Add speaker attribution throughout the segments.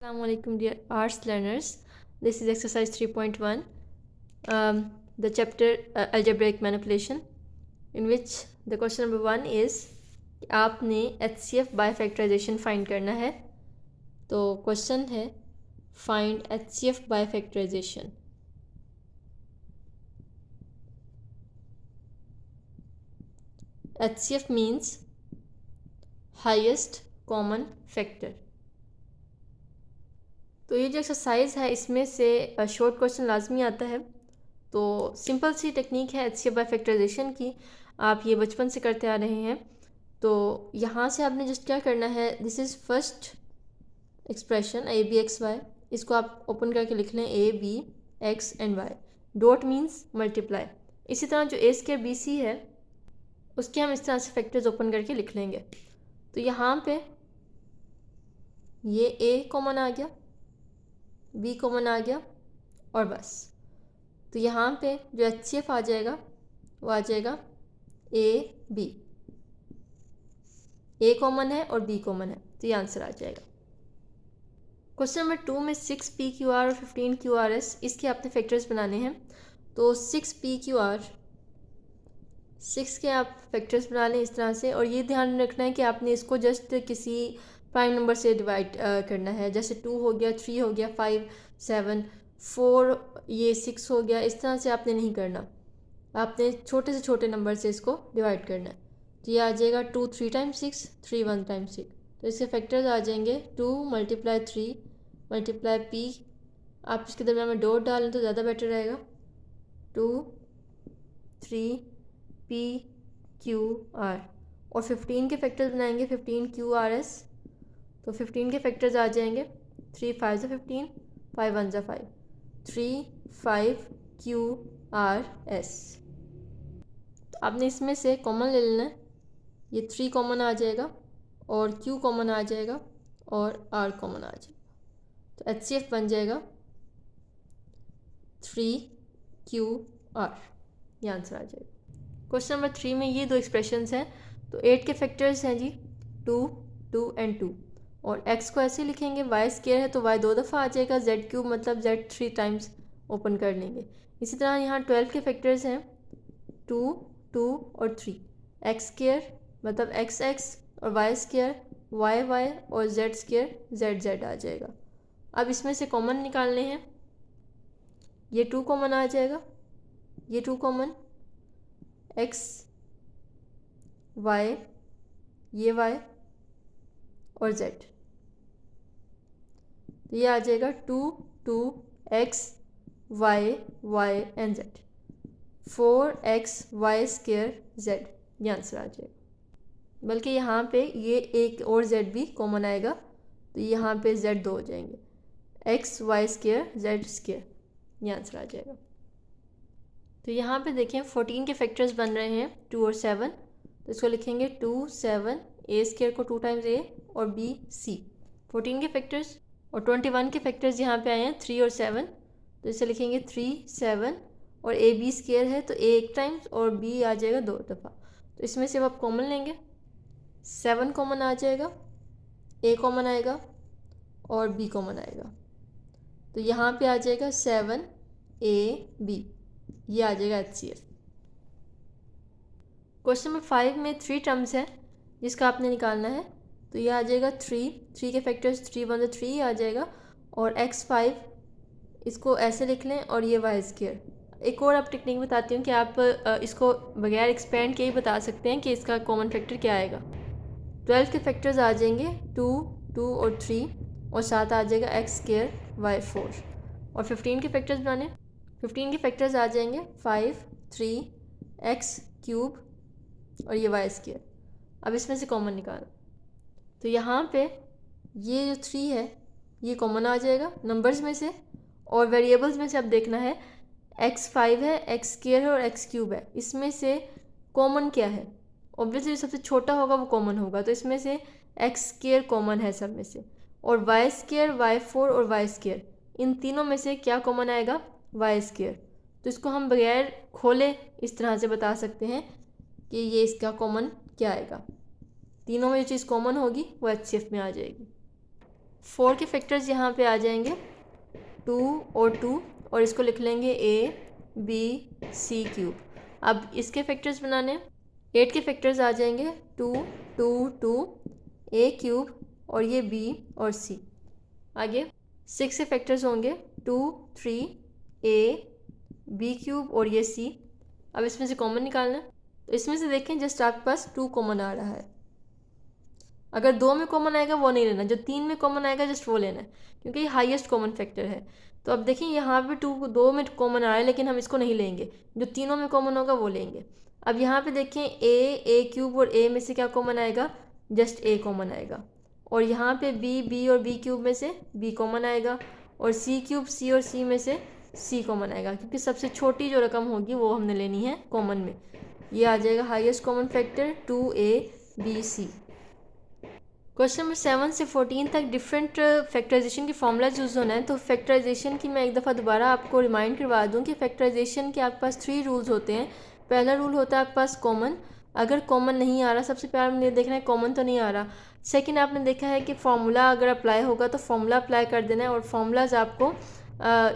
Speaker 1: Assalamualaikum dear arts learners. This is exercise 3.1, the chapter algebraic manipulation, in which the question number 1 is आपने HCF by factorization find करना है. तो question है find HCF by factorization. HCF means highest common factor. तो ये जो exercise है इसमें से शॉर्ट क्वेश्चन लाजमी आता है. तो सिंपल सी टेक्निक है HCF बाय फैक्टराइजेशन की, आप ये बचपन से करते आ रहे हैं. तो यहाँ से आपने जस्ट क्या करना है, this is first expression A B X Y, इसको आप ओपन करके लिख लें A B X and Y. Dot means multiply. इसी तरह जो ए स्क्वायर बी सी है उसके हम इस तरह से फैक्टर्स ओपन करके लिख लेंगे. तो यहाँ पे ये ए कॉमन आ गया, बी कॉमन आ गया और बस. तो यहाँ पे जो HCF आ जाएगा वो आ जाएगा ए बी. ए कॉमन है और बी कॉमन है, तो ये आंसर आ जाएगा. क्वेश्चन नंबर 2 में 6PQR और 15QRS इसके आपने फैक्टर्स बनाने हैं. तो 6PQR 6 के आप फैक्टर्स बना लें इस तरह से, और ये ध्यान रखना है कि आपने इसको जस्ट किसी प्राइम नंबर से डिवाइड करना है. जैसे 2 हो गया, 3 हो गया, 5, 7, 4, ये 6 हो गया. इस तरह से आपने नहीं करना, आपने छोटे से छोटे नंबर से इसको डिवाइड करना है. तो ये आ जाएगा 2 3 टाइम्स 6, 3 1 टाइम्स 6. तो इसके फैक्टर्स आ जाएंगे 2 × 3 × P. आप इसके दरम्यान में डॉट डालें तो ज़्यादा बेटर रहेगा. 2 3 P Q R. और 15 के फैक्टर्स बनाएंगे 15QRS. तो 15 के फैक्टर्स आ जाएंगे 3 5 15, 5 1 5, 3 5 QRS. तो आपने इसमें से कॉमन ले लेना है. ये 3 कॉमन आ जाएगा और Q कॉमन आ जाएगा और R कॉमन आ जाएगा. तो HCF बन जाएगा 3QR. ये आंसर आ जाएगा. क्वेश्चन नंबर 3 में ये दो एक्सप्रेशंस हैं. तो 8 के फैक्टर्स हैं जी 2 2 एंड 2, और x को ऐसे लिखेंगे, y स्क्वायर है तो y 2 दफ़ा आ जाएगा, z क्यूब मतलब z 3 टाइम्स ओपन कर लेंगे. इसी तरह यहाँ 12 के फैक्टर्स हैं 2 2 और 3. x स्क्वायर मतलब x x और y स्क्वायर y y और z स्क्वायर z z आ जाएगा. अब इसमें से कॉमन निकालने हैं. ये 2 कॉमन आ जाएगा, ये 2 कॉमन, x y, ये y और z. तो ये आ जाएगा 2 2 x y y and z, 4x y square z. ये आंसर आ जाएगा. बल्कि यहाँ पे ये एक और z भी कॉमन आएगा, तो यहाँ पे z 2 हो जाएंगे, x y square z square. ये आंसर आ जाएगा. तो यहाँ पे देखें 14 के फैक्टर्स बन रहे हैं 2 और 7. तो इसको लिखेंगे 2 7, a स्क्वायर को 2 टाइम्स a और b c. 14 के फैक्टर्स. और 21 के फैक्टर्स यहाँ पे आए हैं 3 और 7. तो इसे लिखेंगे 3 7, और a b स्क्वायर है तो a एक टाइम्स और b आ जाएगा 2 दफ़ा. तो इसमें से आप कॉमन लेंगे, 7 कॉमन आ जाएगा, a कॉमन आएगा और b कॉमन आएगा. तो यहाँ पे आ जाएगा 7 a b. ये आ जाएगा HCF. क्वेश्चन नंबर 5 में 3 टर्म्स है जिसका आपने निकालना है. तो ये आ जाएगा 3 के फैक्टर्स 3 1 3 आ जाएगा, और x5 इसको ऐसे लिख लें, और ये y स्क्वायर. एक और आप टेक्निक बताती हूँ कि आप इसको बगैर एक्सपेंड के ही बता सकते हैं कि इसका कॉमन फैक्टर क्या आएगा. 12 के फैक्टर्स आ जाएंगे 2 2 और 3, और साथ आ जाएगा x स्क्वायर y 4. और 15 के फैक्टर्स बनाने. 15 के फैक्टर्स आ जाएंगे 5 3 x क्यूब और ये y स्क्वायर. अब इसमें से कॉमन निकालना. तो यहाँ पे ये जो 3 है ये कॉमन आ जाएगा नंबर्स में से, और वेरिएबल्स में से अब देखना है x5 है, x स्क्वायर है और x क्यूब है. इसमें से कॉमन क्या है? ऑब्वियसली सबसे छोटा होगा वो कॉमन होगा. तो इसमें से x स्क्वायर कॉमन है सब में से, और y स्क्वायर y4 और y स्क्वायर, इन तीनों में से क्या कॉमन आएगा? y square. तो इसको हम बगैर खोले इस तरह से बता सकते हैं कि ये इसका कॉमन क्या आएगा. तीनों में जो चीज़ कॉमन होगी वो HCF में आ जाएगी. 4 के फैक्टर्स यहाँ पे आ जाएंगे 2 और 2, और इसको लिख लेंगे ABC³ अब इसके फैक्टर्स बनाने 8 के फैक्टर्स आ जाएंगे 2 2 2 A³ और ये B और C। आगे 6 के फैक्टर्स होंगे 2 3 AB³ और ये C। अब इसमें से कॉमन निकालना है, तो इसमें से देखें जस्ट आपके पास 2 कॉमन आ रहा है। अगर 2 में कॉमन आएगा वो नहीं लेना, जो 3 में कॉमन आएगा जस्ट वो लेना है, क्योंकि ये हाईएस्ट कॉमन फैक्टर है। तो अब देखिए यहाँ पे 2 में कॉमन आ रहा है, लेकिन हम इसको नहीं लेंगे, जो तीनों में कॉमन होगा वो लेंगे। अब यहाँ पे देखें A³ और A में से क्या कॉमन आएगा, जस्ट A कॉमन आएगा। और यहाँ पे B और B³ में से B कॉमन आएगा, और C³ C और C में से C कॉमन आएगा, क्योंकि सबसे छोटी जो रकम होगी वो हमने लेनी है कॉमन में। ये आ जाएगा highest common factor 2ABC। Question number 7 से 14 तक डिफरेंट फैक्टराइजेशन के फॉर्मूलाज यूज़ होना है। तो फैक्टराइजेशन की मैं एक दफ़ा दोबारा आपको रिमाइंड करवा दूं कि फैक्टराइजेशन के आपके पास 3 रूल्स होते हैं। पहला रूल होता है आपके पास कॉमन, अगर कॉमन नहीं आ रहा, सबसे पहले हमने देखना है कॉमन तो नहीं आ रहा। सेकंड आपने देखा है कि फार्मूला अगर अप्लाई होगा तो फार्मूला अप्लाई कर देना है, और फार्मूलाज आपको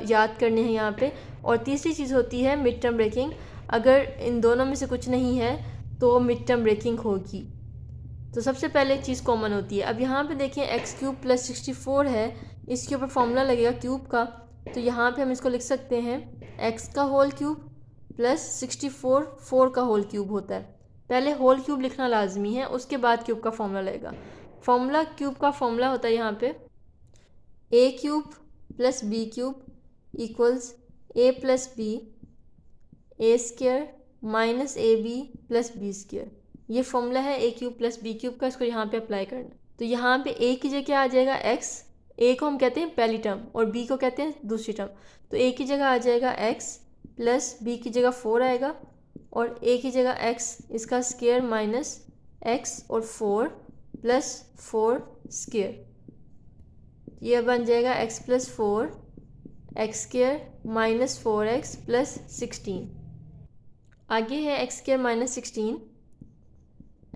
Speaker 1: याद करने हैं यहाँ पे। और तीसरी चीज़ होती है मिड टर्म ब्रेकिंग, अगर इन दोनों में से कुछ नहीं है तो मिड टर्म ब्रेकिंग होगी। तो सबसे पहले एक चीज़ कॉमन होती है। अब यहाँ पे देखें x³ + 64 है, इसके ऊपर फॉर्मूला लगेगा क्यूब का, तो यहाँ पे हम इसको लिख सकते हैं x³ + 64 4 का होल क्यूब होता है। पहले होल क्यूब लिखना लाजमी है, उसके बाद क्यूब का फॉर्मूला लगेगा। फॉर्मूला क्यूब का फॉर्मूला होता है यहाँ पे A³ + B³ = A + B A² - AB + B²। ये फॉर्मूला है A³ + B³ का, इसको यहाँ पे अप्लाई करना। तो यहाँ पे A की जगह आ जाएगा x, A को हम कहते हैं पहली टर्म और B को कहते हैं दूसरी टर्म। तो A की जगह आ जाएगा x प्लस B की जगह 4 आएगा, और A की जगह x इसका स्क्वायर माइनस x और 4 प्लस 4 स्क्वायर, ये बन जाएगा x + 4 x² - 4x + 16। आगे है x² - 16,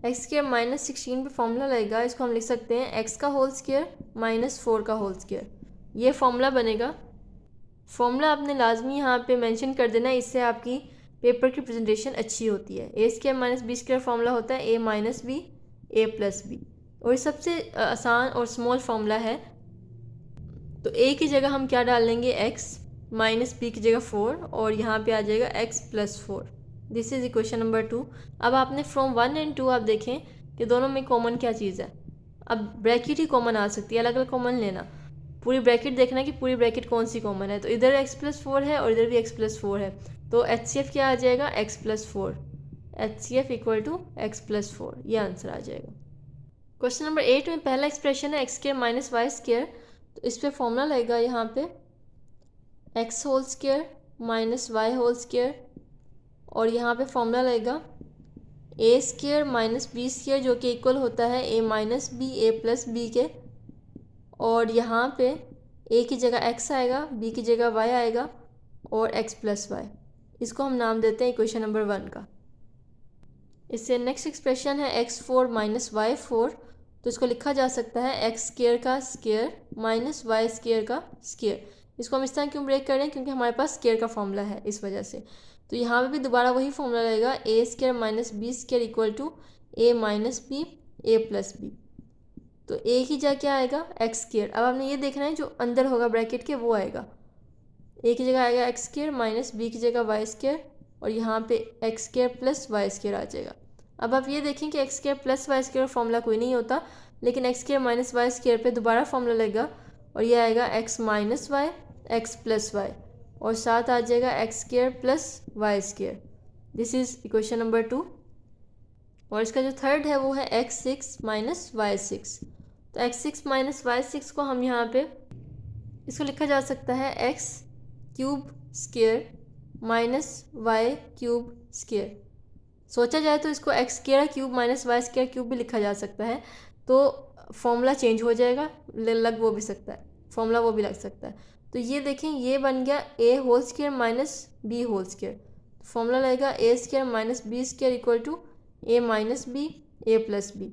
Speaker 1: x² - 16 पे फॉर्मूला लगेगा, इसको हम लिख सकते हैं x का होल स्क्वायर - 4 का होल स्क्वायर। ये फॉर्मूला बनेगा। फॉर्मूला आपने लाजमी यहाँ पे मेंशन कर देना है, इससे आपकी पेपर की प्रेजेंटेशन अच्छी होती है। A² - B² फॉर्मूला होता है A - B A + B, और ये सबसे आसान और स्मॉल फार्मूला है। तो A की जगह हम क्या डाल लेंगे, x - B की जगह 4, और यहाँ पे आ जाएगा x + 4। This is equation number 2। अब आपने फ्रॉम 1 और 2 आप देखें कि दोनों में कॉमन क्या चीज़ है। अब ब्रैकेट ही कॉमन आ सकती है, अलग अलग कॉमन लेना, पूरी ब्रैकेट देखना कि पूरी ब्रैकेट कौन सी कॉमन है। तो इधर x + 4 है और इधर भी x + 4 है, तो HCF क्या आ जाएगा, x + 4। HCF = x + 4, ये आंसर आ जाएगा। क्वेश्चन नंबर 8 में पहला एक्सप्रेशन है x² - y², तो इस पर फॉर्मूला लगेगा यहाँ पे x² - y², और यहाँ पे फॉर्मूला लगेगा A² - B² जो कि इक्वल होता है A - B A + B के, और यहाँ पे A की जगह x आएगा, B की जगह y आएगा, और x + y। इसको हम नाम देते हैं इक्वेशन नंबर 1 का। इससे नेक्स्ट एक्सप्रेशन है x4 - y4, तो इसको लिखा जा सकता है x² का स्क्वायर - y² का स्क्वायर। इसको हम इस तरह क्यों ब्रेक कर रहे हैं, क्योंकि हमारे पास स्क्वायर का फॉर्मूला है, इस वजह से। तो यहाँ पे भी दोबारा वही फॉर्मूला रहेगा A² - B² = A - B A + B। तो A की जगह क्या आएगा, x²। अब आपने ये देखना है जो अंदर होगा ब्रैकेट के वो आएगा, A की जगह आएगा x² - B की जगह y², और यहाँ पे x² + y² आ जाएगा। अब आप ये देखें कि x² + y² फॉर्मूला कोई नहीं होता, लेकिन x² - y² पे दोबारा फॉर्मूला लगेगा, और ये आएगा x - y x + y, और साथ आ जाएगा x² + y²। This is equation number 2। और इसका जो थर्ड है वो है x6 - y6। तो x6 - y6 को हम यहाँ पे इसको लिखा जा सकता है x³ स्क्वायर - y³ स्क्वायर। सोचा जाए तो इसको x² - y² भी लिखा जा सकता है, तो फॉर्मूला चेंज हो जाएगा, लग वो भी सकता है, फॉर्मूला वो भी लग सकता है। तो ये देखें, ये बन गया A² - B²। फॉर्मूला लगेगा A² - B² = A - B A + B,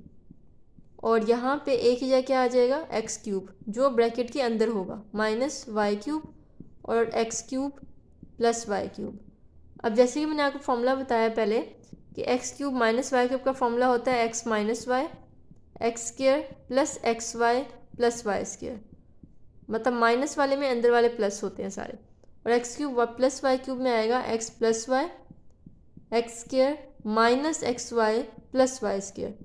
Speaker 1: और यहाँ पे एक ही जगह क्या आ जाएगा, एक्स क्यूब, जो ब्रैकेट के अंदर होगा, माइनस वाई क्यूब और X cube plus Y cube. अब जैसे कि मैंने आपको फॉर्मूला बताया पहले कि X cube minus Y cube का फॉर्मूला होता है X minus Y X square plus X Y plus Y square, मतलब माइनस वाले में अंदर वाले प्लस होते हैं सारे, और X cube plus Y cube में आएगा X plus Y X square minus X Y plus Y square.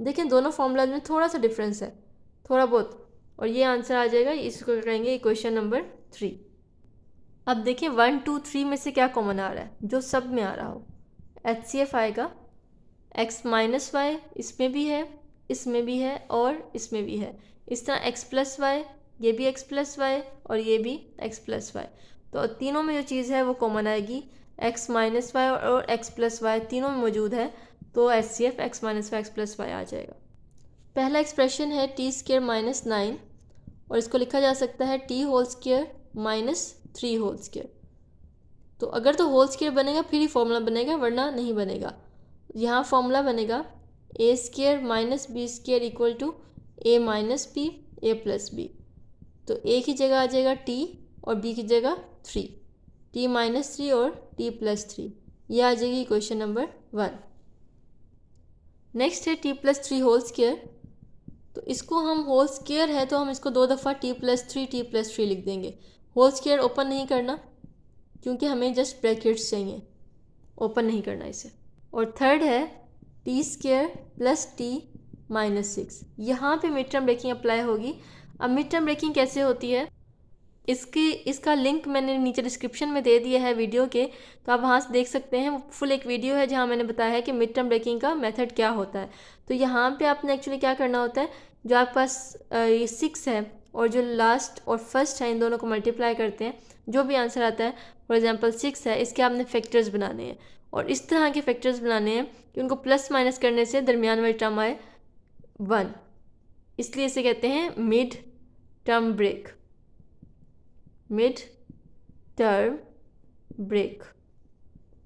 Speaker 1: देखें दोनों फॉर्मूला में थोड़ा सा डिफरेंस है, थोड़ा बहुत, और ये आंसर आ जाएगा, इसको कहेंगे इक्वेशन नंबर 3। अब देखें 1 2 3 में से क्या कॉमन आ रहा है, जो सब में आ रहा हो। HCF आएगा एक्स माइनस वाई, इसमें भी है, इसमें भी है और इसमें भी है। इस तरह एक्स प्लस वाई, ये भी एक्स प्लस वाई और ये भी एक्स प्लस वाई, तो तीनों में जो चीज़ है वो कॉमन आएगी। एक्स माइनस वाई और एक्स प्लस वाई तीनों में मौजूद है, तो HCF x minus Y x plus y आ जाएगा। पहला एक्सप्रेशन है टी स्क्वायर माइनस 9, और इसको लिखा जा सकता है T whole square minus 3 whole square. तो अगर तो होल स्क्वायर बनेगा फिर ही फॉर्मूला बनेगा, वरना नहीं बनेगा। यहाँ फॉर्मूला बनेगा a square minus b square equal to a minus b a plus b. तो ए की जगह आ जाएगा टी और बी की जगह 3, टी माइनस 3 और टी प्लस 3, ये आ जाएगी इक्वेशन नंबर 1। नेक्स्ट है टी प्लस 3 होल स्क्वायर। तो इसको हम होल स्क्वायर है तो हम इसको 2 दफ़ा टी प्लस 3 लिख देंगे। होल स्क्वायर ओपन नहीं करना क्योंकि हमें जस्ट ब्रैकेट्स चाहिए, ओपन नहीं करना इसे। और थर्ड है T square plus T minus 6। यहाँ पे मिड टर्म ब्रेकिंग अप्लाई होगी। अब मिड टर्म ब्रेकिंग कैसे होती है, इसका लिंक मैंने नीचे डिस्क्रिप्शन में दे दिया है वीडियो के, तो आप वहाँ से देख सकते हैं। फुल एक वीडियो है जहाँ मैंने बताया है कि मिड टर्म ब्रेकिंग का मेथड क्या होता है। तो यहाँ पे आपने एक्चुअली क्या करना होता है, जो आपके पास ये 6 है और जो लास्ट और फर्स्ट है, इन दोनों को मल्टीप्लाई करते हैं, जो भी आंसर आता है। फॉर एग्जांपल 6 है, इसके आपने फैक्टर्स बनाने हैं, और इस तरह के फैक्टर्स बनाने हैं कि उनको प्लस माइनस करने से दरमियान वाली टर्म आए 1, इसलिए इसे कहते हैं mid term break. Mid term break,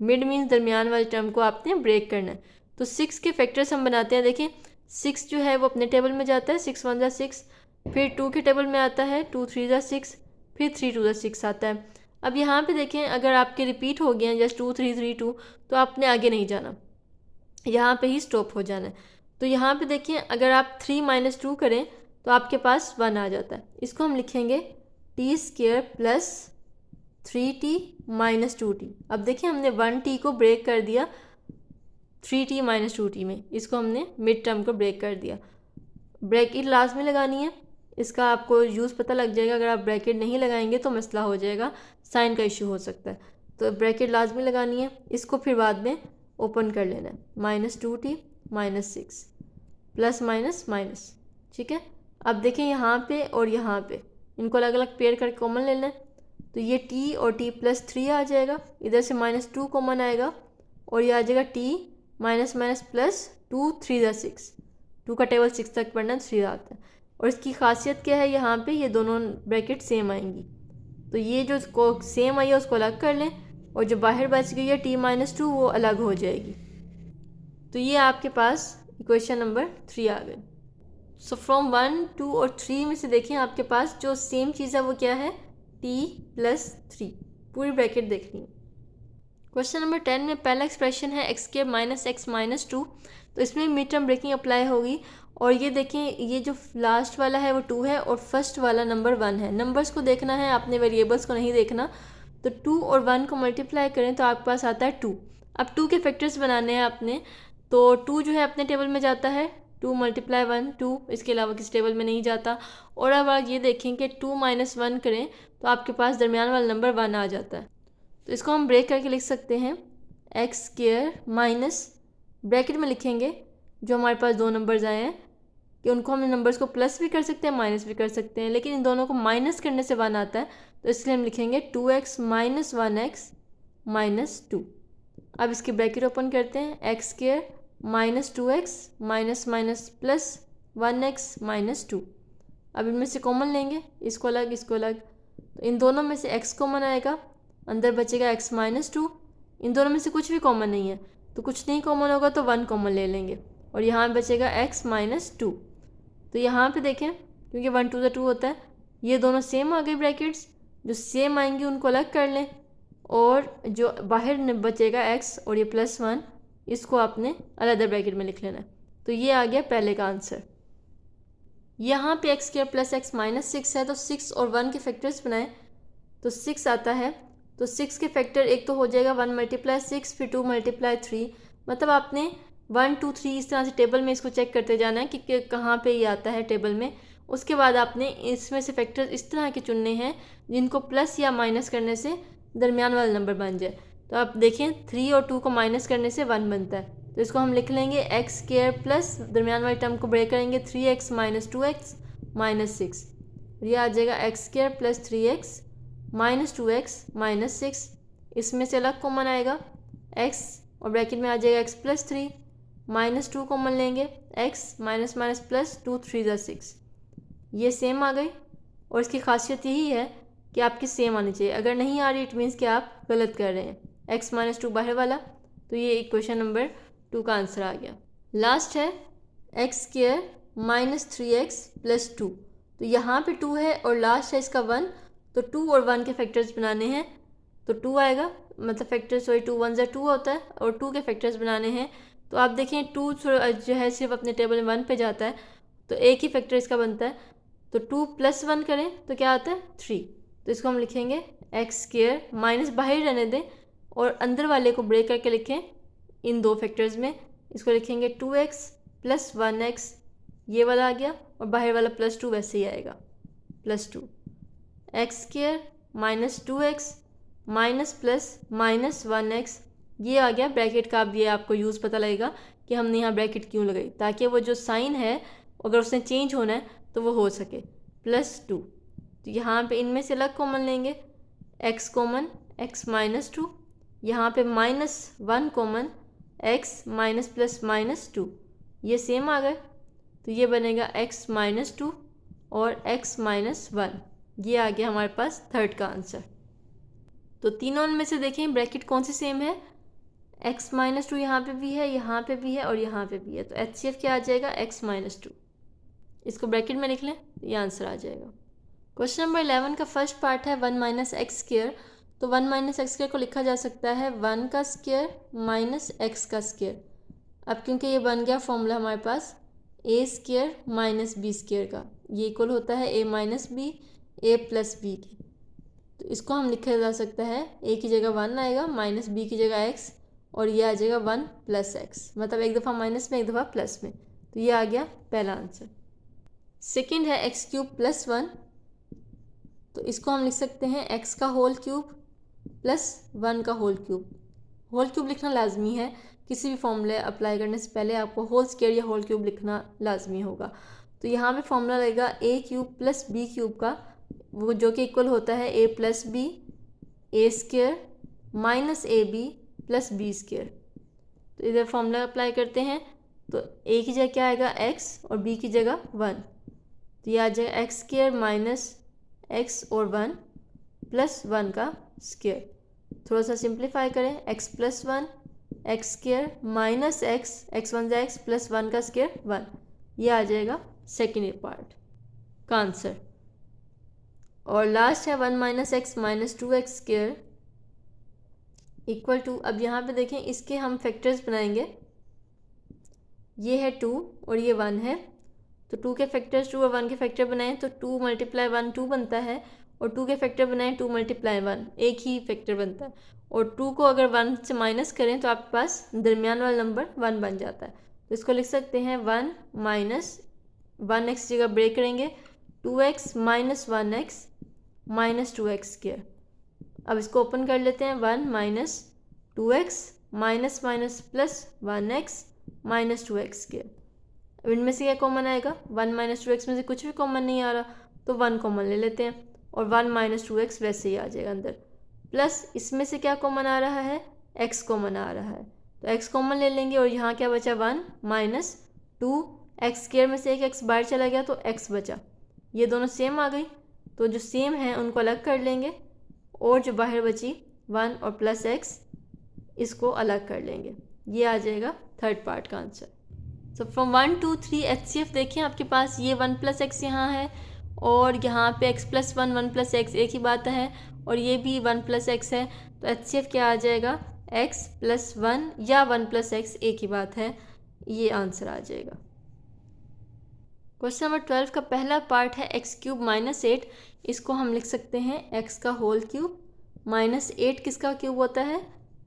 Speaker 1: mid means दरमियान वाली टर्म को आपने ब्रेक करना है। तो 6 के फैक्टर्स हम बनाते हैं। देखें 6 जो है वो अपने टेबल में जाता है, 6 1 = 6, फिर 2 के टेबल में आता है, 2 3 = 6, फिर 3 2 = 6 आता है। अब यहाँ पे देखें अगर आपके रिपीट हो गए हैं जस्ट 2 3 3 2, तो आपने आगे नहीं जाना, यहाँ पे ही स्टॉप हो जाना है। तो यहाँ पे देखिए अगर आप 3 - 2 करें तो आपके पास 1 आ जाता है। इसको हम लिखेंगे T square plus 3t minus 2t। अब देखिए हमने 1t को ब्रेक कर दिया 3t माइनस 2t में, इसको हमने मिड टर्म को ब्रेक कर दिया। ब्रैकेट लास्ट में लगानी है, इसका आपको यूज़ पता लग जाएगा। अगर आप ब्रैकेट नहीं लगाएंगे तो मसला हो जाएगा, साइन का इशू हो सकता है। तो ब्रैकेट लाजमी लगानी है, इसको फिर बाद में ओपन कर लेना है। -2t - 6 प्लस माइनस माइनस, ठीक है। अब देखें यहाँ पे और यहाँ पे इनको अलग अलग पेयर करके कॉमन लेना है, तो ये t और t प्लस 3 आ जाएगा, इधर से -2 कॉमन आएगा और ये आ जाएगा t माइनस माइनस प्लस 2 3 = 6। 2 का टेबल 6 तक पढ़ना, 3 आता है। और इसकी खासियत क्या है, यहाँ पे ये दोनों ब्रैकेट सेम आएंगी, तो ये जो सेम आई है उसको अलग कर लें, और जो बाहर बच गई है t - 2 वो अलग हो जाएगी। तो ये आपके पास इक्वेशन नंबर 3 आ गई। सो फ्रॉम 1 2 और 3 में से देखें आपके पास जो सेम चीज़ है वो क्या है, t + 3। पूरी ब्रैकेट देखनी है। क्वेश्चन नंबर 10 में पहला एक्सप्रेशन है x² - x - 2। तो इसमें मिड टर्म ब्रेकिंग अप्लाई होगी। और ये देखें ये जो लास्ट वाला है वो 2 है और फर्स्ट वाला नंबर 1 है। नंबर्स को देखना है आपने, वेरिएबल्स को नहीं देखना। तो 2 और 1 को मल्टीप्लाई करें तो आपके पास आता है 2। अब 2 के फैक्टर्स बनाने हैं आपने, तो 2 जो है अपने टेबल में जाता है, 2 × 1 2, इसके अलावा किसी टेबल में नहीं जाता। और अब आप ये देखें कि 2 - 1 करें तो आपके पास दरमियान वाला नंबर 1 आ जाता है। तो इसको हम ब्रेक करके लिख सकते हैं x² माइनस, ब्रैकेट में लिखेंगे जो हमारे पास दो नंबर्स आए हैं कि उनको हम नंबर्स को प्लस भी कर सकते हैं माइनस भी कर सकते हैं, लेकिन इन दोनों को माइनस करने से 1 आता है, तो इसलिए हम लिखेंगे 2x - 1x - 2। अब इसकी ब्रैकेट ओपन करते हैं, x² - 2x minus minus plus 1x - 2। अब इनमें से कॉमन लेंगे, इसको अलग इसको अलग, तो इन दोनों में से x कॉमन आएगा, अंदर बचेगा x - 2। इन दोनों में से कुछ भी कॉमन नहीं है, तो कुछ नहीं कॉमन होगा तो 1 कॉमन ले लेंगे और यहाँ बचेगा x - 2। तो यहाँ पे देखें क्योंकि 1 2 2 होता है, ये दोनों सेम आ गए ब्रैकेट्स, जो सेम आएंगे उनको अलग कर लें और जो बाहर बचेगा x और ये +1 इसको आपने अलग ब्रैकेट में लिख लेना है। तो ये आ गया पहले का आंसर। यहाँ पे x² + x - 6 है, तो 6 और 1 के फैक्टर्स बनाएं तो 6 आता है, तो 6 के फैक्टर एक तो हो जाएगा 1 × 6, फिर 2 × 3, मतलब आपने 1 2 3 इस तरह से टेबल में इसको चेक करते जाना है कि कहाँ पे ये आता है टेबल में। उसके बाद आपने इसमें से फैक्टर्स इस तरह के चुनने हैं जिनको प्लस या माइनस करने से दरमियान वाला नंबर बन जाए। तो आप देखें 3 और 2 को माइनस करने से 1 बनता है, तो इसको हम लिख लेंगे x² प्लस दरमियान वाले टर्म को ब्रेक करेंगे 3x - 2x - 6, ये आ जाएगा x² + 3x - 2x - 6, इसमें से अलग कॉमन आएगा x और ब्रैकेट में आ जाएगा x + 3 -2 कॉमन लेंगे x -+2 3 6, ये सेम आ गई। और इसकी खासियत यही है कि आपकी सेम आनी चाहिए, अगर नहीं आ रही इट मीन्स कि आप गलत कर रहे हैं। x - 2 बाहर वाला, तो ये क्वेश्चन नंबर 2 का आंसर आ गया। लास्ट है x² - 3x + 2, तो यहाँ पे 2 है और लास्ट है इसका 1, तो 2 और 1 के फैक्टर्स बनाने हैं तो 2 आएगा, मतलब फैक्टर 2 1 × 2 होता है और 2 के फैक्टर्स बनाने हैं। तो आप देखें 2 जो है सिर्फ अपने टेबल में 1 पे जाता है, तो एक ही फैक्टर इसका बनता है, तो 2 + 1 करें तो क्या आता है 3, तो इसको हम लिखेंगे x² माइनस बाहर रहने दें और अंदर वाले को ब्रेक करके लिखें इन दो फैक्टर्स में, इसको लिखेंगे 2x + 1x, ये वाला आ गया और बाहर वाला +2 वैसे ही आएगा +2, x² - 2x - 1x, ये आ गया ब्रैकेट का। अब ये आपको यूज़ पता लगेगा कि हमने यहाँ ब्रैकेट क्यों लगाई, ताकि वो जो साइन है अगर उसने चेंज होना है तो वो हो सके +2। तो यहाँ पे इनमें से अलग कॉमन लेंगे x कॉमन x - 2, यहाँ पे -1 कॉमन x -+-2, ये सेम आ गए, तो ये बनेगा x - 2 और x - 1, ये आ गया हमारे पास थर्ड का आंसर। तो तीनों में से देखें ब्रैकेट कौन सी सेम है, x - 2 यहाँ पे भी है, यहाँ पे भी है और यहाँ पे भी है, तो HCF क्या आ जाएगा x - 2, इसको ब्रैकेट में लिख लें तो ये आंसर आ जाएगा। क्वेश्चन नंबर 11 का फर्स्ट पार्ट है 1 - x², तो 1 - x² को लिखा जा सकता है 1 का स्क्वायर माइनस x का स्क्वायर। अब क्योंकि ये बन गया फॉर्मूला हमारे पास a² - b² का, ये इक्वल होता है a - b a + b के, तो इसको हम लिखा जा सकता है a की जगह 1 आएगा, -b की जगह x और ये आ जाएगा 1 + x, मतलब एक दफ़ा माइनस में एक दफ़ा प्लस में, तो ये आ गया पहला आंसर। सेकंड है x³ + 1, तो इसको हम लिख सकते हैं x का होल क्यूब प्लस 1 का होल क्यूब। होल क्यूब लिखना लाजमी है, किसी भी फॉर्मूले अप्लाई करने से पहले आपको होल स्क्वायर या होल क्यूब लिखना लाजमी होगा। तो यहाँ पे फॉर्मूला लगेगा a³ + b³ का, वो जो कि इक्वल होता है a + b a² - ab + b²। तो इधर फॉर्मूला अप्लाई करते हैं तो a की जगह क्या आएगा x और b की जगह 1, तो ये आ जाएगा x² - x और 1 + 1 का स्क्वायर। थोड़ा सा सिंप्लीफाई करें, x + 1 x² - x x 1 x + 1 का स्क्वायर 1, ये आ जाएगा सेकेंड पार्ट का आंसर। और लास्ट है 1 - x - 2x² इक्वल टू, अब यहाँ पे देखें इसके हम फैक्टर्स बनाएंगे, ये है 2 और ये 1 है, तो 2 के फैक्टर्स 2 और 1 के फैक्टर बनाएं तो 2 × 1 2 बनता है और 2 के फैक्टर बनाएं 2 × 1 एक ही फैक्टर बनता है, और 2 को अगर 1 से माइनस करें तो आपके पास दरमियान वाला नंबर 1 बन जाता है। तो इसको लिख सकते हैं 1 - 1x जगह ब्रेक करेंगे 2x - 1x - 2x²। अब इसको ओपन कर लेते हैं 1 - 2x - 1x - 2x²। अब इनमें से क्या कॉमन आएगा, 1 - 2x में से कुछ भी कॉमन नहीं आ रहा तो 1 कॉमन ले लेते हैं और 1 - 2x वैसे ही आ जाएगा अंदर, प्लस इसमें से क्या कॉमन आ रहा है, x कॉमन आ रहा है, तो x कॉमन ले लेंगे और यहाँ क्या बचा 1 - 2 x² में से एक x बाहर चला गया तो x बचा, ये दोनों सेम आ गई, तो जो सेम है उनको अलग कर लेंगे और जो बाहर बची 1 और +x इसको अलग कर लेंगे, ये आ जाएगा थर्ड पार्ट का आंसर। सो फ्रॉम 1 2 3 HCF देखें आपके पास ये 1 + x यहाँ है और यहाँ पे x + 1 1 + x एक ही बात है और ये भी 1 + x है। तो HCF क्या आ जाएगा, x + 1 या 1 + x एक ही बात है, ये आंसर आ जाएगा। क्वेश्चन नंबर 12 का पहला पार्ट है x³ - 8। इसको हम लिख सकते हैं x का होल क्यूब माइनस 8 किसका क्यूब होता है,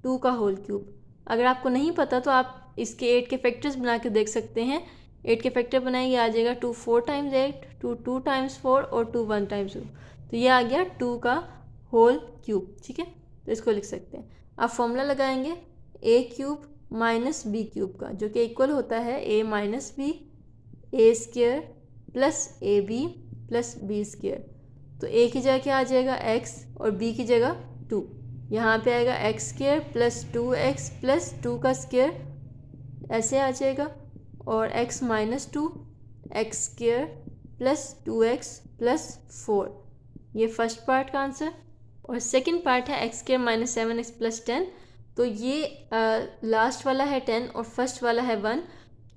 Speaker 1: 2 का होल क्यूब। अगर आपको नहीं पता तो आप इसके 8 के फैक्टर्स बना के देख सकते हैं। 8 के फैक्टर बनाएंगे आ जाएगा 2 4 × 8, 2 2 × 4 और 2 1 × 2। तो ये आ गया 2 का होल क्यूब, ठीक है। तो इसको लिख सकते हैं। आप फॉर्मूला लगाएंगे a³ - b³ का, जो कि इक्वल होता है a - b a² + ab + b²। तो a की जगह क्या आ जाएगा x और b की जगह 2। यहाँ पे आएगा x² + 2x + 2 का स्क्वायर, ऐसे आ जाएगा, और x - 2 x² + 2x + 4। ये फर्स्ट पार्ट का आंसर। और सेकंड पार्ट है x² - 7x + 10। तो ये लास्ट वाला है 10 और फर्स्ट वाला है 1।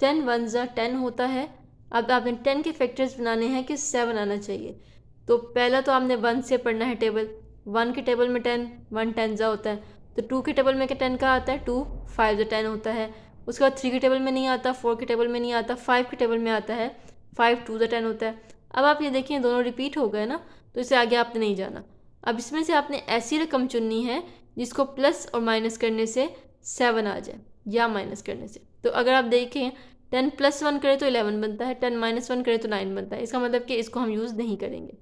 Speaker 1: 10 1 ज़ा 10 होता है। अब आपने 10 के फैक्टर्स बनाने हैं कि 7 आना चाहिए। तो पहला तो आपने 1 से पढ़ना है टेबल। 1 के टेबल में 10, 1 10 ज़ा होता है। तो 2 के टेबल में 10 का आता है 2, 5 ज़ा 10 होता है। उसके बाद 3 के टेबल में नहीं आता, 4 के टेबल में नहीं आता, 5 के टेबल में आता है 5 2 ज़ा 10 होता है। अब आप ये देखिए दोनों रिपीट हो गए ना, तो इससे आगे आपने नहीं जाना। अब इसमें से आपने ऐसी रकम चुननी है जिसको प्लस और माइनस करने से 7 आ जाए या माइनस करने से। तो अगर आप देखें 10 + 1 करें तो 11 बनता है, 10 - 1 करें तो 9 बनता है। इसका मतलब कि इसको हम यूज़ नहीं करेंगे।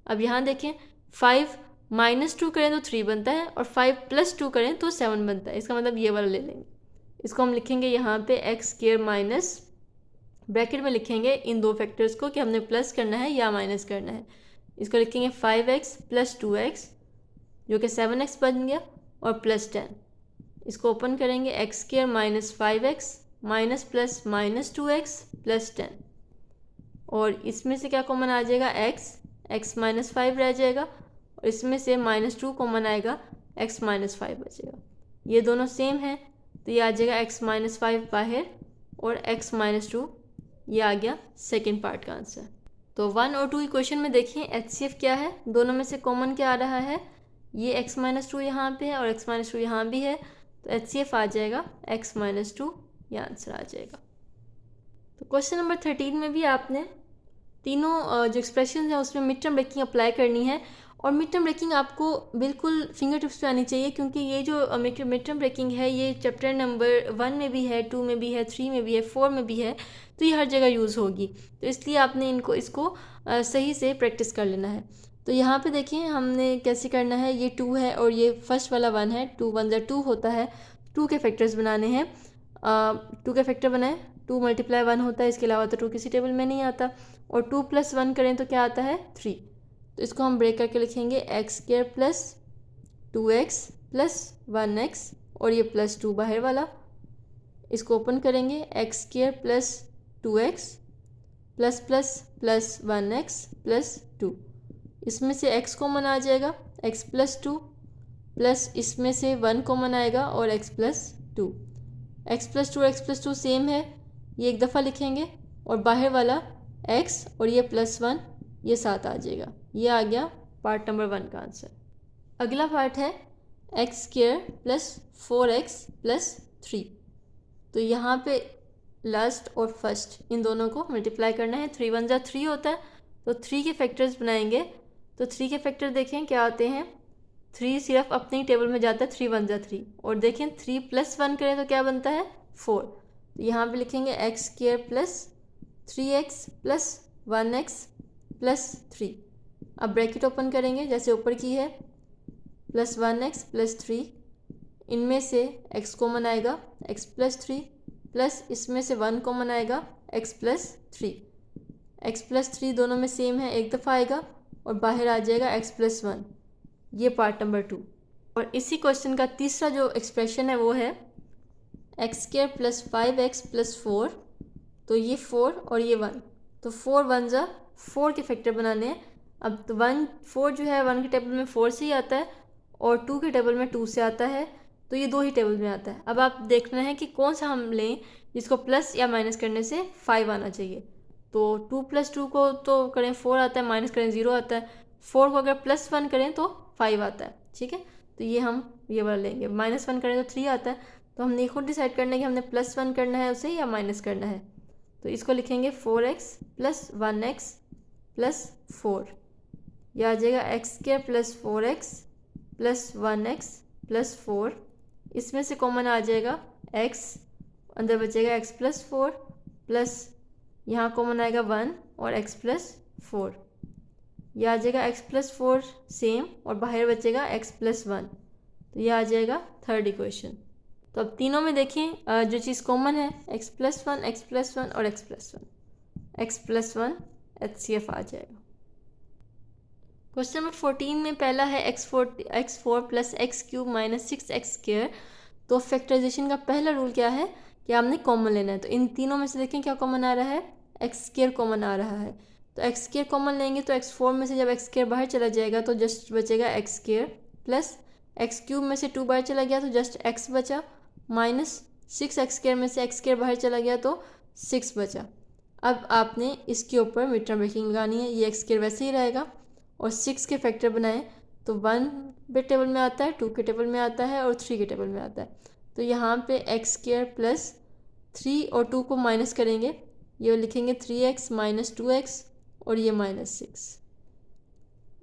Speaker 1: अब यहाँ देखें 5 - 2 करें तो 3 बनता है और 5 + 2 करें तो 7 बनता है। इसका मतलब ये वाला ले लेंगे। इसको हम लिखेंगे यहाँ पे x² माइनस, ब्रैकेट में लिखेंगे इन दो फैक्टर्स को कि हमने प्लस करना है या माइनस करना है। इसको लिखेंगे 5x + 2x जो कि 7x बन गया और +10। इसको ओपन करेंगे x² - 5x minus plus -2x + 10 और इसमें से क्या कॉमन आ जाएगा x - 5 रह जाएगा और इसमें से -2 कॉमन आएगा, x - 5 बचेगा। ये दोनों सेम है तो ये आ जाएगा x - 5 बाहर और x - 2 ये आ गया सेकेंड पार्ट का आंसर। तो 1 और 2 इक्वेशन में देखिए HCF क्या है, दोनों में से कॉमन क्या आ रहा है, ये x - 2 यहाँ पे है और x - 2 यहाँ भी है। तो HCF आ जाएगा x - 2, ये आंसर आ जाएगा। तो क्वेश्चन नंबर 13 में भी आपने तीनों जो एक्सप्रेशन है उसमें मिड टर्म ब्रेकिंग अप्लाई करनी है और मिड टर्म ब्रेकिंग आपको बिल्कुल फिंगर टिप्स पे आनी चाहिए, क्योंकि ये जो मिड टर्म ब्रेकिंग है ये चैप्टर नंबर 1 में भी है, 2 में भी है, 3 में भी है, 4 में भी है। तो ये हर जगह यूज़ होगी, तो इसलिए आपने इसको सही से प्रैक्टिस कर लेना है। तो यहाँ पे देखिए हमने कैसे करना है, ये 2 है और ये फर्स्ट वाला 1 है, 2 1 ज़ा 2 होता है। 2 के फैक्टर्स बनाने हैं, 2 के फैक्टर बनाए, 2 × 1 होता है, इसके अलावा तो 2 किसी टेबल में नहीं आता। और 2 + 1 करें तो क्या आता है 3। तो इसको हम ब्रेक करके लिखेंगे x² + 2x + 1x और ये +2 बाहर वाला। इसको ओपन करेंगे x² + 2x ++ 1x + 2। इसमें से x कॉमन आ जाएगा, x + 2 प्लस इसमें से 1 कॉमन आएगा और x + 2। x + 2 x + 2 सेम है, ये एक दफ़ा लिखेंगे और बाहर वाला x और ये +1 ये साथ आ जाएगा। ये आ गया पार्ट नंबर 1 का आंसर। अगला पार्ट है x² + 4x + 3। तो यहाँ पे लास्ट और फर्स्ट इन दोनों को मल्टीप्लाई करना है। 3 1 ज़ा 3 होता है, तो 3 के फैक्टर्स बनाएंगे। तो 3 के फैक्टर देखें क्या आते हैं, 3 सिर्फ अपने ही टेबल में जाता है, 3 1 ज़ा 3 और देखें 3 + 1 करें तो क्या बनता है 4। तो यहाँ पे लिखेंगे x² + 3x + 1x + 3। अब ब्रैकेट ओपन करेंगे जैसे ऊपर की है, +1x + 3, इनमें से x कॉमन आएगा x + 3 प्लस इसमें से 1 कॉमन आएगा x + 3। x + 3 दोनों में सेम है, एक दफ़ा आएगा और बाहर आ जाएगा x + 1। ये पार्ट नंबर 2। और इसी क्वेश्चन का तीसरा जो एक्सप्रेशन है वो है x² + 5x + 4। तो ये 4 और ये 1, तो 4 1 ज़ा 4 के फैक्टर बनाने हैं। अब तो 4 जो है 1 के टेबल में 4 से ही आता है और 2 के टेबल में 2 से आता है, तो ये दो ही टेबल में आता है। अब आप देखना है कि कौन सा हम लें जिसको प्लस या माइनस करने से 5 आना चाहिए। तो 2 + 2 को तो करें 4 आता है, माइनस करें 0 आता है। 4 को अगर +1 करें तो 5 आता है, ठीक है। तो ये हम ये वाला लेंगे। -1 करें तो 3 आता है। तो हमने खुद डिसाइड करना है कि हमने +1 करना है उसे या माइनस करना है। तो इसको लिखेंगे 4x + 1x + 4। यह आ जाएगा x² + 4x + 1x + 4। इसमें से कॉमन आ जाएगा x, अंदर बचेगा x + 4 प्लस यहाँ कॉमन आएगा 1 और x + 4। यह आ जाएगा x + 4 सेम और बाहर बचेगा x + 1। तो यह आ जाएगा थर्ड इक्वेशन। तो अब तीनों में देखें जो चीज़ कॉमन है x + 1, x + 1 और x + 1, x + 1 HCF आ जाएगा। क्वेश्चन नंबर 14 में पहला है x4 + x³ - 6x²। तो फैक्टराइजेशन का पहला रूल क्या है कि आपने कॉमन लेना है। तो इन तीनों में से देखें क्या कॉमन आ रहा है, x² कॉमन आ रहा है। तो x² कॉमन लेंगे तो x4 में से जब x² बाहर चला जाएगा तो जस्ट बचेगा x² प्लस x³ में से 2 बाहर चला गया तो जस्ट x बचा, माइनस 6x² में से x² बाहर चला गया तो 6 बचा। अब आपने इसके ऊपर मिड टर्म ब्रेकिंग लगानी है। ये x² वैसे ही रहेगा और 6 के फैक्टर बनाएं तो 1 भी टेबल में आता है, 2 के टेबल में आता है और 3 के टेबल में आता है। तो यहाँ पे x² + 3 और 2 को माइनस करेंगे, ये लिखेंगे 3x - 2x और ये -6।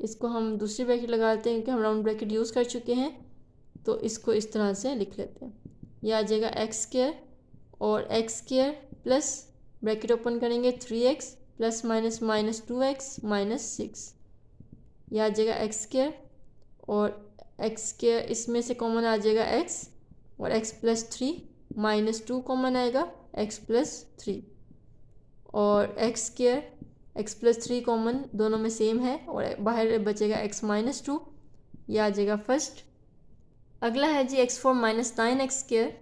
Speaker 1: इसको हम दूसरी ब्रैकेट लगाते हैं क्योंकि हम राउंड ब्रैकेट यूज़ कर चुके हैं। तो इसको इस तरह से लिख लेते हैं। यह आ जाएगा x² और x² प्लस ब्रैकेट ओपन करेंगे 3x ± -2x -6। यह आ जाएगा x² और x² इसमें से कॉमन आ जाएगा x और x + 3 -2 कॉमन आएगा x + 3 और x² x + 3 कॉमन दोनों में सेम है और बाहर बचेगा x - 2। यह आ जाएगा फर्स्ट। अगला है जी x4 - 9x²।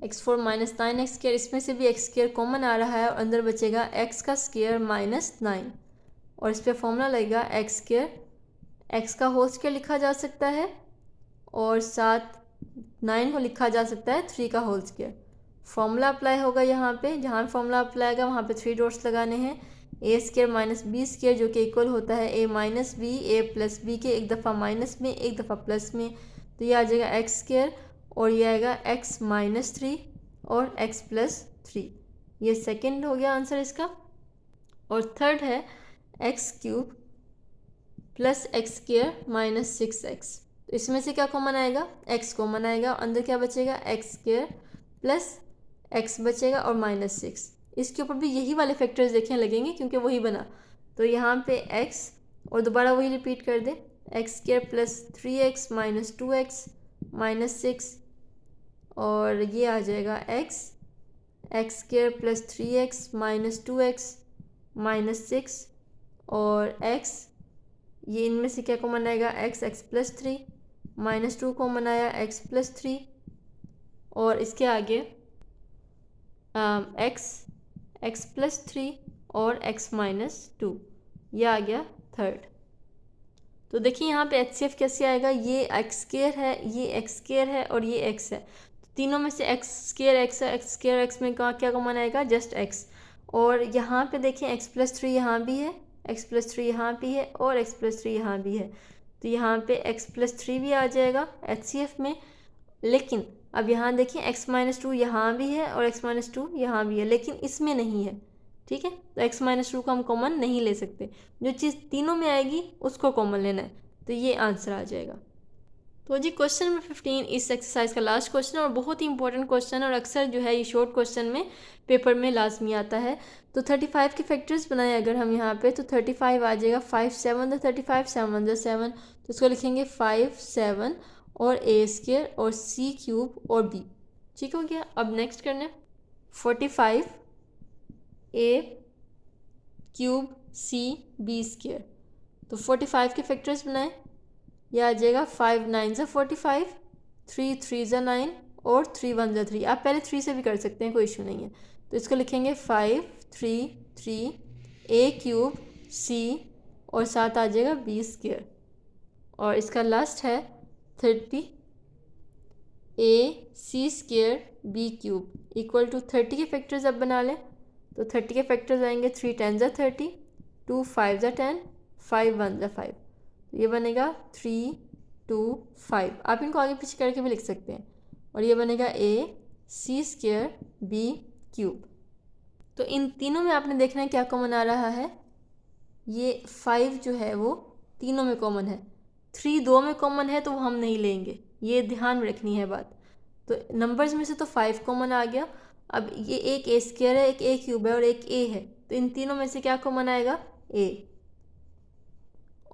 Speaker 1: x4 - 9x², इसमें से भी x² कॉमन आ रहा है और अंदर बचेगा x² - 9 और इस पर फॉर्मूला लगेगा x², x का होल स्क्वायर लिखा जा सकता है और साथ 9 को लिखा जा सकता है 3 का होल स्क्वायर। फॉर्मूला अप्लाई होगा यहाँ पे, जहाँ फॉर्मूला अप्लाई होगा वहाँ पे 3 डॉट्स लगाने हैं। a² - b² जो कि इक्वल होता है a - b, a + b के एक दफ़ा माइनस में एक दफ़ा प्लस में। तो ये आ जाएगा x² और ये आएगा x - 3 और x + 3। ये सेकंड हो गया आंसर इसका। और थर्ड है x³ + x² - 6x। तो इसमें से क्या कॉमन आएगा, x कॉमन आएगा और अंदर क्या बचेगा x² प्लस x बचेगा और -6। इसके ऊपर भी यही वाले फैक्टर्स देखें लगेंगे क्योंकि वही बना। तो यहाँ पे x और दोबारा वही रिपीट कर दे, x² + 3x - 2x -6 और ये आ जाएगा x² + 3x - 2x -6 और x, ये इनमें से क्या कॉमन आएगा x + 3 -2 कॉमन आया x + 3 और इसके आगे x + 3 और x - 2, यह आ गया थर्ड। तो देखिए यहाँ पे HCF कैसे आएगा, ये x² है, ये x² है और ये x है। तो तीनों में से x² x है, x² x में क्या कॉमन आएगा, जस्ट x। और यहाँ पे देखें x + 3 यहाँ भी है, x + 3 यहाँ भी है और x + 3 यहाँ भी है। तो यहाँ पे x + 3 भी आ जाएगा HCF में। लेकिन अब यहाँ देखिए x - 2 यहाँ भी है और x - 2 यहाँ भी है, लेकिन इसमें नहीं है, ठीक है। तो x - 2 को हम कॉमन नहीं ले सकते, जो चीज़ तीनों में आएगी उसको कॉमन लेना है। तो ये आंसर आ जाएगा। तो जी क्वेश्चन नंबर 15 इस एक्सरसाइज का लास्ट क्वेश्चन और बहुत ही इंपॉर्टेंट क्वेश्चन और अक्सर जो है ये शॉर्ट क्वेश्चन में पेपर में लाजमी आता है। तो 35 के फैक्टर्स बनाए अगर हम यहाँ पे, तो 35 आ जाएगा 5 7 35 7 7। तो इसको लिखेंगे 5 7 और a² और c³ और b, ठीक हो गया। अब नेक्स्ट करना 45 a³ c b²। तो 45 के फैक्टर्स बनाएं, यह आ जाएगा 5 9 × 45, 3 3 × 9 और 3 1 × 3। आप पहले 3 से भी कर सकते हैं, कोई इशू नहीं है। तो इसको लिखेंगे 5 3 3 a³ c और साथ आ जाएगा b² और इसका लास्ट है 30 a c square b cube equal to 30 के फैक्टर्स अब बना लें। तो 30 के फैक्टर्स आएंगे 3 10 ज़ा 30, 2 5 ज़ा 10, 5 1 ज़ा 5। ये बनेगा 3 2 5। आप इनको आगे पीछे करके भी लिख सकते हैं। और ये बनेगा ए सी स्क्वेयर बी क्यूब। तो इन तीनों में आपने देखना है क्या कॉमन आ रहा है। ये 5 जो है वो तीनों में कॉमन है। 3 दो में कॉमन है तो वो हम नहीं लेंगे, ये ध्यान में रखनी है बात। तो नंबर्स में से तो 5 कॉमन आ गया। अब ये एक ए स्क्वायर है, एक ए क्यूब है और एक ए है, तो इन तीनों में से क्या कॉमन आएगा, ए।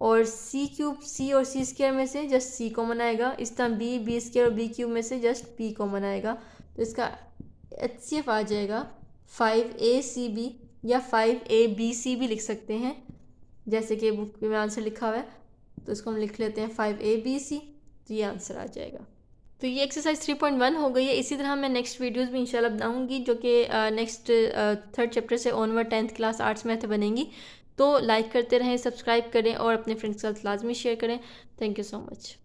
Speaker 1: और सी क्यूब, सी और सी स्क्वायर में से जस्ट सी कॉमन आएगा। इस तरह बी बी स्क्वायर और बी क्यूब में से जस्ट बी कॉमन आएगा। तो इसका HCF आ जाएगा 5ACB या 5ABC भी लिख सकते हैं, जैसे कि बुक में आंसर लिखा हुआ है। तो इसको हम लिख लेते हैं 5ABC, तो ये आंसर आ जाएगा। तो ये एक्सरसाइज 3.1 हो गई है। इसी तरह मैं नेक्स्ट वीडियोस भी इंशाल्लाह बनाऊंगी, जो कि नेक्स्ट 3rd चैप्टर से onward 10th class arts math बनेंगी। तो लाइक करते रहें, सब्सक्राइब करें और अपने फ्रेंड्स के साथ लाजमी शेयर करें। Thank you so much.